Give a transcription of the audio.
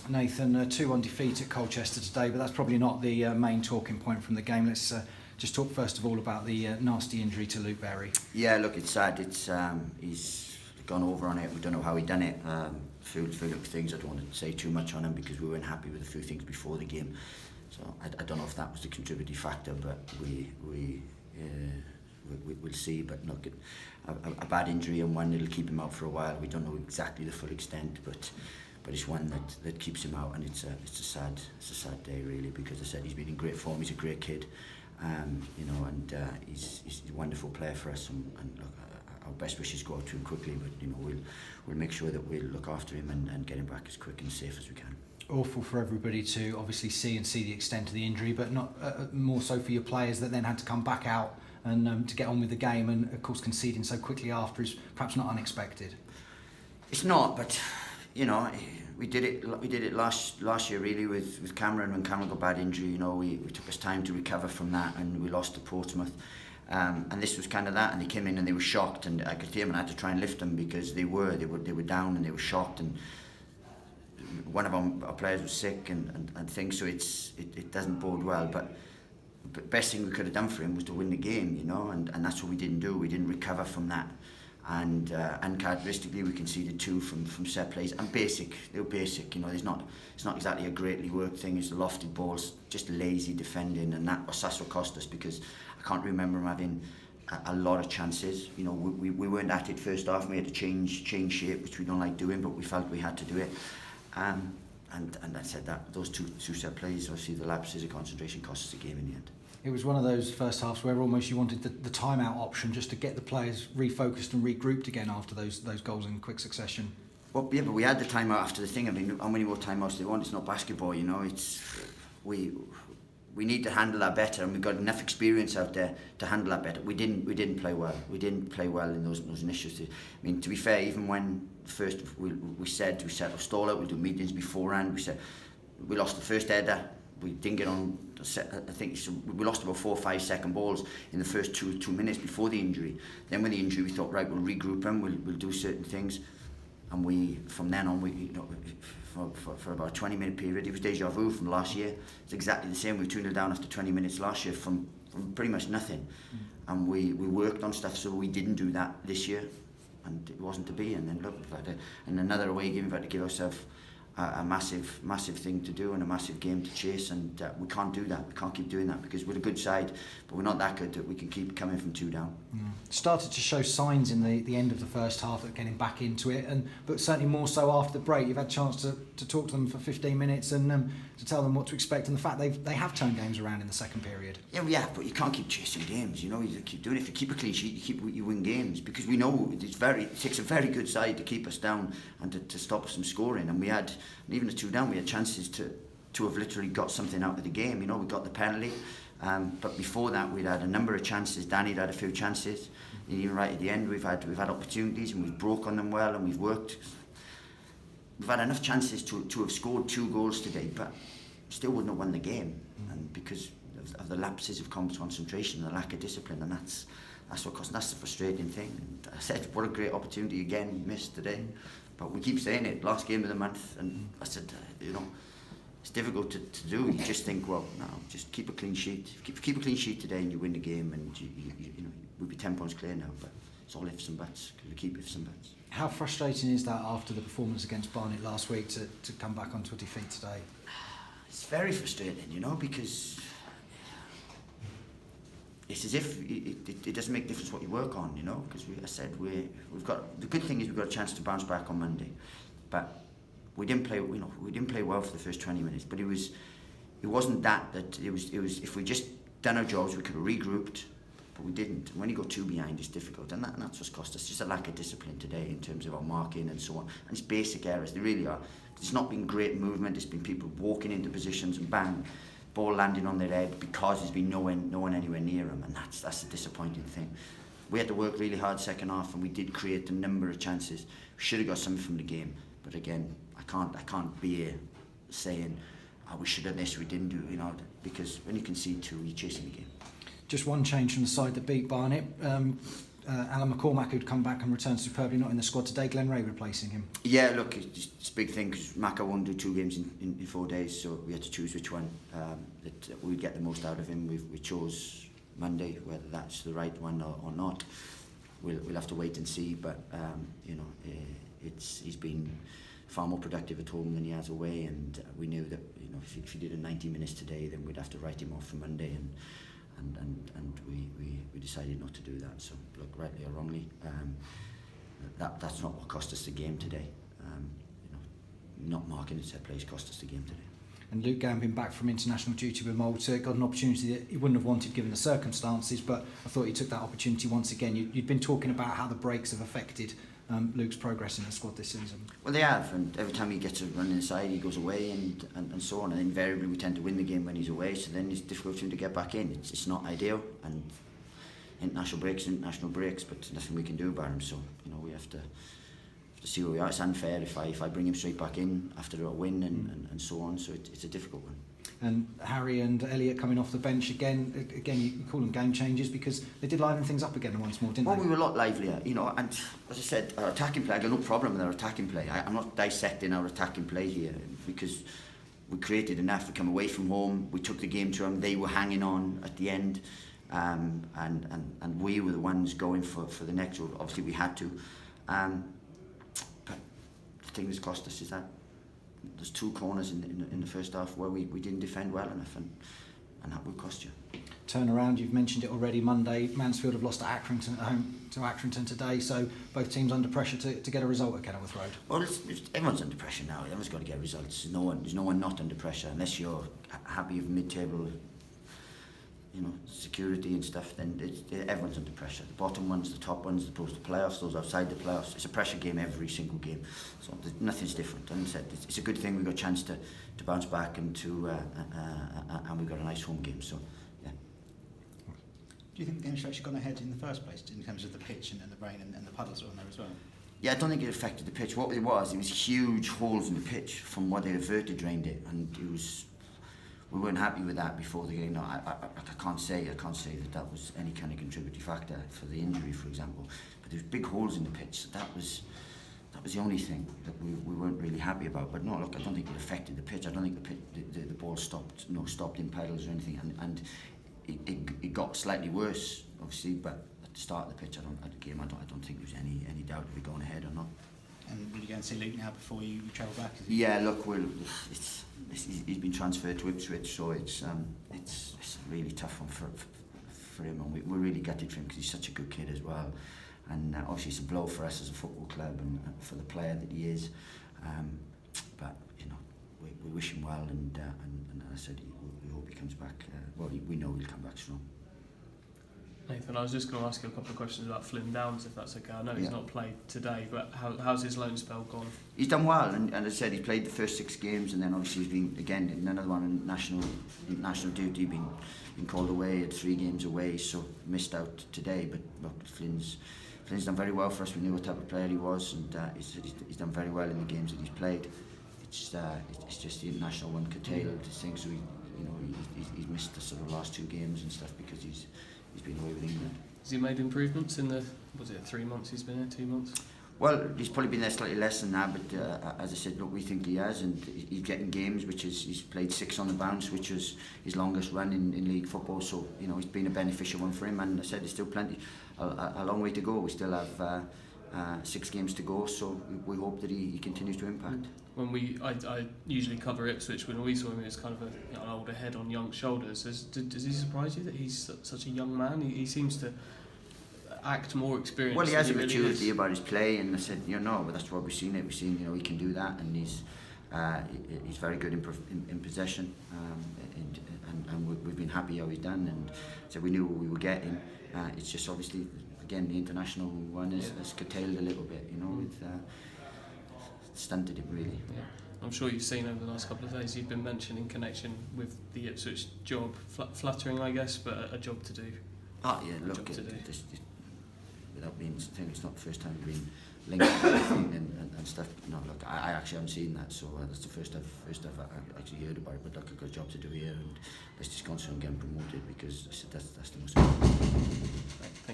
Nathan, 2-1 defeat at Colchester today, but that's probably not the main talking point from the game. Let's just talk first of all about the nasty injury to Luke Berry. Yeah, look, it's sad. He's gone over on it. We don't know how he done it. Few little things. I don't want to say too much on him because we weren't happy with a few things before the game. So I don't know if that was the contributing factor, but we'll see. But look, a bad injury and one that'll keep him out for a while. We don't know exactly the full extent, but it's one that keeps him out, and it's a sad day really, because I said he's been in great form. He's a great kid, and he's a wonderful player for us. And look, our best wishes go out to him quickly, but we'll make sure that we'll look after him and get him back as quick and safe as we can. Awful for everybody to obviously see the extent of the injury, but not more so for your players that then had to come back out and to get on with the game, and of course conceding so quickly after is perhaps not unexpected. It's not, but we did it last year really with Cameron. When Cameron got bad injury, we took us time to recover from that, and we lost to Portsmouth. And this was kind of that, and they came in and they were shocked, and I could hear them, and I had to try and lift them because they were down and they were shocked, and one of our players was sick and things, so it doesn't bode well. But the best thing we could have done for him was to win the game, and that's what we didn't do. We didn't recover from that, and uncharacteristically we conceded 2 from set plays, and they were basic. It's not exactly a greatly worked thing. It's the lofted balls, just lazy defending, and that's what cost us, because I can't remember him having a lot of chances. We weren't at it first half. We had to change shape, which we don't like doing, but we felt we had to do it. And I said that those two set plays, obviously the lapses of concentration cost us the game in the end. It was one of those first halves where almost you wanted the timeout option, just to get the players refocused and regrouped again after those goals in quick succession. Well, yeah, but we had the timeout after the thing. I mean, how many more timeouts do they want? It's not basketball, It's we need to handle that better, and we've got enough experience out there to handle that better. We didn't play well. We didn't play well in those initials. I mean, to be fair, even when first we set up stall out, we'll do meetings beforehand. We said we lost the first header. We didn't get on. I think we lost about 4 or 5 second balls in the first two minutes before the injury. Then with the injury, we thought, right, we'll regroup them. We'll do certain things, and from then on, for about a 20-minute period, it was deja vu from last year. It's exactly the same. We were 2-0 down after 20 minutes last year from pretty much nothing. And we worked on stuff, so we didn't do that this year, and it wasn't to be. And then look, we've had another away game. We've had to give ourselves a massive thing to do and a massive game to chase, and we can't do that. We can't keep doing that, because we're a good side, but we're not that good that we can keep coming from 2 down. Started to show signs in the end of the first half of getting back into it, but certainly more so after the break. You've had a chance to talk to them for 15 minutes and to tell them what to expect, and the fact they have turned games around in the second period. Yeah, but you can't keep chasing games. You keep doing it. If you keep a clean sheet, you win games, because we know it takes a very good side to keep us down and to stop us from scoring. And we had, even at 2 down, we had chances to have literally got something out of the game. We got the penalty, but before that we'd had a number of chances. Danny'd had a few chances, and even right at the end we've had opportunities, and we've broke on them well, and we've worked. We've had enough chances to have scored 2 goals today, but still wouldn't have won the game, and because of the lapses of concentration and the lack of discipline, and that's what cost. That's the frustrating thing. And I said, what a great opportunity again missed today, but we keep saying it, last game of the month, and I said, it's difficult to do. You just think, well, no, just keep a clean sheet. Keep a clean sheet today, and you win the game, and we'll be 10 points clear now. But it's all ifs and buts, because we keep ifs and buts. How frustrating is that after the performance against Barnet last week to come back onto a defeat today? It's very frustrating, because it's as if it doesn't make a difference what you work on, because we've got, the good thing is we've got a chance to bounce back on Monday, but we didn't play well for the first 20 minutes. But it wasn't that it was if we just done our jobs, we could have regrouped, but we didn't. And when you go 2 behind, it's difficult, and that's what's cost us. Just a lack of discipline today in terms of our marking and so on. And it's basic errors, they really are. It's not been great movement. It's been people walking into positions and bang, ball landing on their head, because there's been no one anywhere near them, and that's a disappointing thing. We had to work really hard second half, and we did create a number of chances. We should have got something from the game, but again, I can't be here saying, we should have this, we didn't do, because when you concede 2, you're chasing the game. Just one change from the side that beat Barnet. Alan McCormack, who'd come back and returned superbly, not in the squad today. Glenn Ray replacing him. Yeah, look, it's a big thing because Macca won't do 2 games in 4 days, so we had to choose which one that we'd get the most out of him. We chose Monday. Whether that's the right one or not, we'll have to wait and see. But he's been far more productive at home than he has away, and we knew that if he did 90 minutes today, then we'd have to write him off for Monday, and we decided not to do that. So look, rightly or wrongly, that's not what cost us the game today. Not marking it set plays cost us the game today. And Luke Gambin, back from international duty with Malta, got an opportunity that he wouldn't have wanted given the circumstances, but I thought he took that opportunity once again. You'd been talking about how the breaks have affected Luke's progress in the squad this season. Well, they have, and every time he gets a run inside, he goes away and so on, and invariably we tend to win the game when he's away, so then it's difficult for him to get back in. It's not ideal, and international breaks, but there's nothing we can do about him, so we have to see where we are. It's unfair if I bring him straight back in after a win and so on, so it's a difficult one. And Harry and Elliot coming off the bench again, you call them game changers because they did liven things up again once more, didn't they? We were a lot livelier, and as I said, our attacking play, I got no problem with our attacking play. I'm not dissecting our attacking play here because we created enough. We come away from home, we took the game to them, they were hanging on at the end, and we were the ones going for the next one. Obviously we had to, but the thing that's cost us is that there's 2 corners in the first half where we didn't defend well enough, and that will cost you. Turnaround, you've mentioned it already. Monday, Mansfield have lost to Accrington at home to Accrington today, so both teams under pressure to get a result at Kenilworth Road. Well, everyone's under pressure now. Everyone's got to get results. There's no one not under pressure unless you're happy with mid-table, security and stuff. Then everyone's under pressure. The bottom ones, the top ones, the playoffs, those outside the playoffs. It's a pressure game every single game. So nothing's different. And it's a good thing we've got a chance to bounce back and and we've got a nice home game. So. Do you think the game should have gone ahead in the first place in terms of the pitch and the rain and the puddles are on there as well? Yeah, I don't think it affected the pitch. What it was huge holes in the pitch from where they averted drained it, and we weren't happy with that before the game. No, I can't say that was any kind of contributing factor for the injury, for example. But there was big holes in the pitch, so that was the only thing that we weren't really happy about. But no, look, I don't think it affected the pitch. I don't think the ball stopped in pedals or anything, and it got slightly worse, obviously, but at the start of the pitch, I don't think there was any doubt of it going ahead or not. And will you go and see Luton now before you travel back? Yeah, look, he's been transferred to Ipswich, so it's a really tough one for him, and we're really gutted for him because he's such a good kid as well. And obviously it's a blow for us as a football club and for the player that he is. But we wish him well, and as I said, we hope he comes back. We know he'll come back strong. Nathan, I was just going to ask you a couple of questions about Flynn Downs, if that's okay. I know he's not played today, but how's his loan spell gone? He's done well, and as I said, he played the first 6 games, and then obviously he's been again in another one in national duty, been called away, had 3 games away, so missed out today. But look, Flynn's done very well for us. We knew what type of player he was, and he's done very well in the games that he's played. It's just the international one curtailed his things, so he's missed the sort of last 2 games and stuff because he's been away with England. Has he made improvements in the 3 months he's been there, 2 months? Well, he's probably been there slightly less than that, but as I said, look, we think he has, and he's getting games, he's played 6 on the bounce, which was his longest run in league football, so it's been a beneficial one for him, and I said there's still a long way to go. We still have 6 games to go, so we hope that he continues to impact. When I usually cover Ipswich, when we saw him, he was kind of an older head on young shoulders. Does he surprise you that he's such a young man? He seems to act more experienced. Well, he has a really maturity about his play, and I said, but that's what we've seen. We've seen, he can do that, and he's very good in possession, and we've been happy how he's done, and so we knew what we were getting. It's just obviously, again, the international one has curtailed a little bit, with stunted him really. Yeah. I'm sure you've seen over the last couple of days, you've been mentioned in connection with the Ipswich job, flattering I guess, but a job to do. Oh yeah, look, without being saying it's not the first time we've been linked to anything and stuff. No, look, I actually haven't seen that, so that's the first I've actually heard about it. But look, I've got a job to do here, and let's just concentrate on getting promoted because that's the most important. Thank you.